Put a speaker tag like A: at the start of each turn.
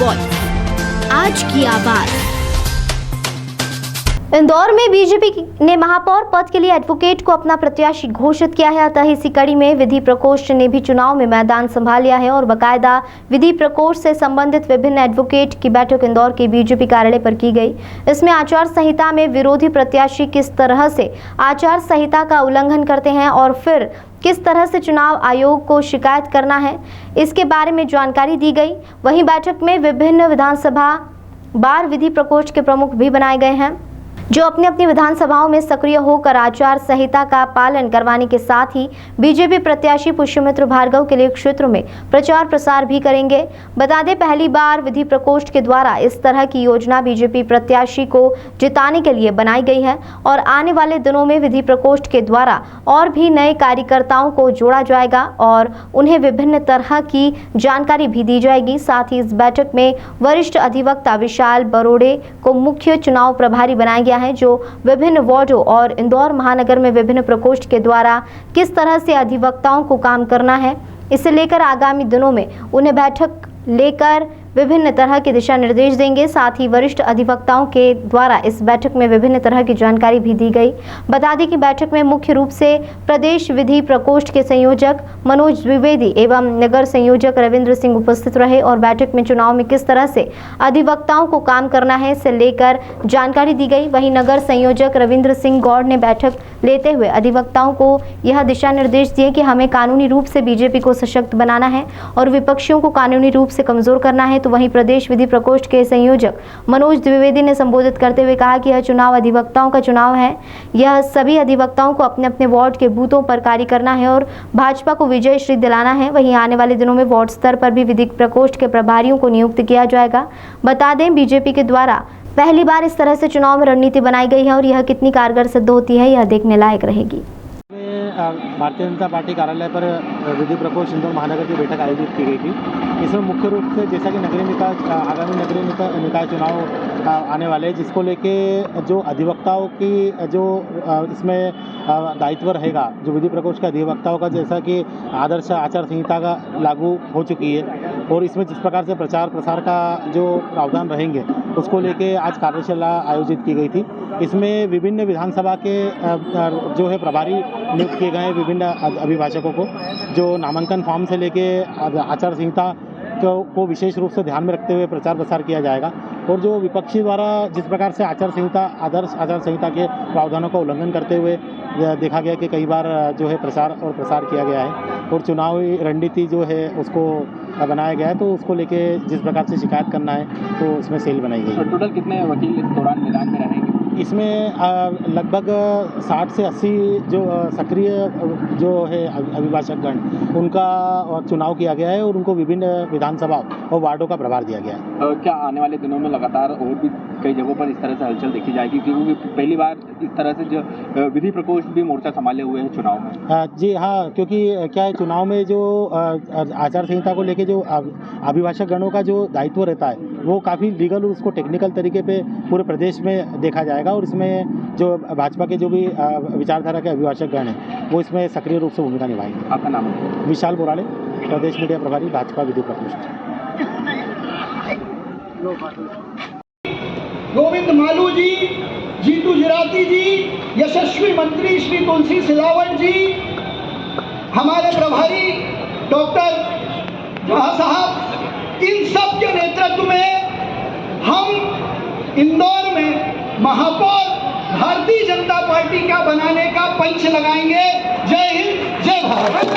A: Voice, आज की आवाज।
B: इंदौर में बीजेपी ने महापौर पद के लिए एडवोकेट को अपना प्रत्याशी घोषित किया है। अतः इसी कड़ी में विधि प्रकोष्ठ ने भी चुनाव में मैदान संभाल लिया है और बकायदा विधि प्रकोष्ठ से संबंधित विभिन्न एडवोकेट की बैठक इंदौर के बीजेपी कार्यालय पर की गई। इसमें आचार संहिता में विरोधी प्रत्याशी किस तरह से आचार संहिता का उल्लंघन करते हैं और फिर किस तरह से चुनाव आयोग को शिकायत करना है, इसके बारे में जानकारी दी गई। वहीं बैठक में विभिन्न विधानसभा बार विधि प्रकोष्ठ के प्रमुख भी बनाए गए हैं, जो अपनी अपनी विधानसभाओं में सक्रिय होकर आचार संहिता का पालन करवाने के साथ ही बीजेपी प्रत्याशी पुष्यमित्र भार्गव के लिए क्षेत्रों में प्रचार प्रसार भी करेंगे। बता दें, पहली बार विधि प्रकोष्ठ के द्वारा इस तरह की योजना बीजेपी प्रत्याशी को जिताने के लिए बनाई गई है और आने वाले दिनों में विधि प्रकोष्ठ के द्वारा और भी नए कार्यकर्ताओं को जोड़ा जाएगा और उन्हें विभिन्न तरह की जानकारी भी दी जाएगी। साथ ही इस बैठक में वरिष्ठ अधिवक्ता विशाल बरोड़े को मुख्य चुनाव प्रभारी बनाया गया है, जो विभिन्न वार्डों और इंदौर महानगर में विभिन्न प्रकोष्ठ के द्वारा किस तरह से अधिवक्ताओं को काम करना है, इसे लेकर आगामी दिनों में उन्हें बैठक लेकर विभिन्न तरह के दिशा निर्देश देंगे। साथ ही वरिष्ठ अधिवक्ताओं के द्वारा इस बैठक में विभिन्न तरह की जानकारी भी दी गई। बता दें कि बैठक में मुख्य रूप से प्रदेश विधि प्रकोष्ठ के संयोजक मनोज द्विवेदी एवं नगर संयोजक रविंद्र सिंह उपस्थित रहे और बैठक में चुनाव में किस तरह से अधिवक्ताओं को काम करना है, इसे लेकर जानकारी दी गई। वहीं नगर संयोजक रविंद्र सिंह गौड़ ने बैठक लेते हुए अधिवक्ताओं को यह दिशा निर्देश दिए कि हमें कानूनी रूप से बीजेपी को सशक्त बनाना है और विपक्षियों को कानूनी रूप से कमजोर करना है। तो वहीं प्रदेश विधि प्रकोष्ठ के संयोजक मनोज द्विवेदी ने संबोधित करते हुए कहा कि यह चुनाव अधिवक्ताओं का चुनाव है। यह सभी अधिवक्ताओं को अपने अपने वार्ड के बूथों पर कार्य करना है और भाजपा को विजय श्री दिलाना है। वहीं आने वाले दिनों में वार्ड स्तर पर भी विधि प्रकोष्ठ के प्रभारियों को नियुक्त किया जाएगा। बता दें, बीजेपी के द्वारा पहली बार इस तरह से चुनाव में रणनीति बनाई गई है और यह कितनी कारगर सिद्ध होती है, यह देखने लायक रहेगी।
C: भारतीय जनता पार्टी कार्यालय पर विधि प्रकोष्ठ इंदौर महानगर की बैठक आयोजित की गई थी। इसमें मुख्य रूप से जैसा कि आगामी नगरीय निकाय चुनाव आने वाले हैं, जिसको लेके जो अधिवक्ताओं की जो इसमें दायित्व रहेगा, जो विधि प्रकोष्ठ के अधिवक्ताओं का, जैसा कि आदर्श आचार संहिता का लागू हो चुकी है और इसमें जिस प्रकार से प्रचार प्रसार का जो प्रावधान रहेंगे, उसको लेके आज कार्यशाला आयोजित की गई थी। इसमें विभिन्न विधानसभा के जो है प्रभारी नियुक्त किए गए, विभिन्न अभिभाषकों को, जो नामांकन फॉर्म से लेके आचार संहिता को विशेष रूप से ध्यान में रखते हुए प्रचार प्रसार किया जाएगा और जो विपक्षी द्वारा जिस प्रकार से आचार संहिता आदर्श आचार संहिता के प्रावधानों का उल्लंघन करते हुए देखा गया कि कई बार जो है प्रसार किया गया है और चुनावी रणनीति जो है उसको बनाया गया है, तो उसको लेके जिस प्रकार से शिकायत करना है तो इसमें सेल बनाई गई है।
D: टोटल कितने वकील इस दौरान मैदान में रहेंगे?
C: इसमें लगभग 60 से 80 जो सक्रिय जो है अभिभाषकगण, उनका चुनाव किया गया है और उनको विभिन्न विधानसभा और वार्डों का प्रभार दिया गया है।
D: क्या आने वाले दिनों में लगातार और भी कई जगहों पर इस तरह से हलचल देखी जाएगी, क्योंकि पहली बार इस तरह से जो विधि प्रकोष्ठ भी मोर्चा संभाले हुए हैं चुनाव में?
C: जी हाँ, क्योंकि क्या है, चुनाव में जो आचार संहिता को लेके जो अभिभाषक गणों का जो दायित्व रहता है, वो काफ़ी लीगल और उसको टेक्निकल तरीके पे पूरे प्रदेश में देखा जाएगा और इसमें जो भाजपा के जो भी विचारधारा के अभिभाषक गण हैं, वो इसमें सक्रिय रूप से भूमिका निभाएंगे।
D: आपका नाम है?
C: विशाल बोराड़े, प्रदेश मीडिया प्रभारी, भाजपा विधि प्रकोष्ठ।
E: गोविंद मालू जी, जीतू जिराती जी, यशस्वी मंत्री श्री तुलसी सिलावट जी, हमारे प्रभारी डॉक्टर जहा साहब, इन सब के नेतृत्व में हम इंदौर में महापौर भारतीय जनता पार्टी का बनाने का पंच लगाएंगे। जय हिंद, जय भारत।